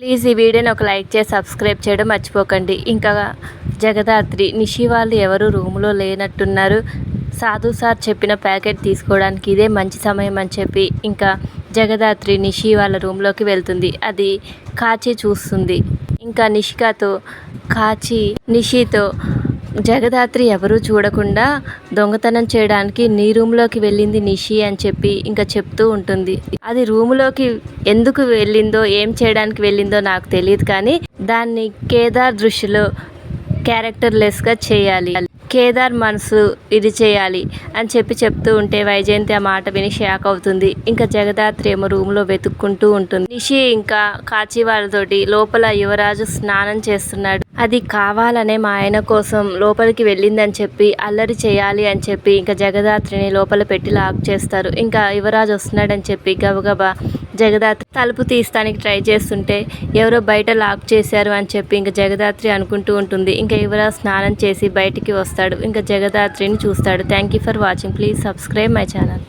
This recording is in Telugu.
ప్లీజ్ ఈ వీడియోని ఒక లైక్ చేసి సబ్స్క్రైబ్ చేయడం మర్చిపోకండి. ఇంకా జగదాత్రి నిషి వాళ్ళు ఎవరు రూమ్లో లేనట్టున్నారు. సాధు సార్ చెప్పిన ప్యాకెట్ తీసుకోవడానికి ఇదే మంచి సమయం అని చెప్పి ఇంకా జగదాత్రి నిషి వాళ్ళ రూమ్లోకి వెళ్తుంది. అది కాచి చూస్తుంది. ఇంకా నిషికాతో కాచి నిషితో జగదాత్రి ఎవరూ చూడకుండా దొంగతనం చేయడానికి నీ రూమ్లోకి వెళ్ళింది నిషి అని చెప్పి ఇంకా చెప్తూ ఉంటుంది. అది రూములోకి ఎందుకు వెళ్ళిందో ఏం చేయడానికి వెళ్ళిందో నాకు తెలియదు, కానీ దాన్ని కేదార్ దృష్టిలో క్యారెక్టర్లెస్గా చేయాలి, కేదార్ మనసు ఇది చేయాలి అని చెప్పి చెప్తూ ఉంటే వైజయంతి ఆ మాట విని షాక్ అవుతుంది. ఇంకా జగదాత్రి ఏమో రూమ్లో వెతుక్కుంటూ ఉంటుంది. నిషి ఇంకా కాచి వాళ్ళతోటి లోపల యువరాజు స్నానం చేస్తున్నాడు, అది కావాలనే మా ఆయన కోసం లోపలికి వెళ్ళిందని చెప్పి అల్లరి చేయాలి అని చెప్పి ఇంకా జగదాత్రిని లోపల పెట్టి లాక్ చేస్తారు. ఇంకా యువరాజు వస్తున్నాడని చెప్పి గబగబా జగదాత్రి తలుపు తీస్తానికి ట్రై చేస్తుంటే ఎవరో బయట లాక్ చేశారు అని చెప్పి ఇంకా జగదాత్రి అనుకుంటూ ఉంటుంది. ఇంకా యువరాజు స్నానం చేసి బయటికి వస్తాడు. ఇంకా జగదాత్రిని చూస్తాడు. Thank you for watching. Please subscribe my channel.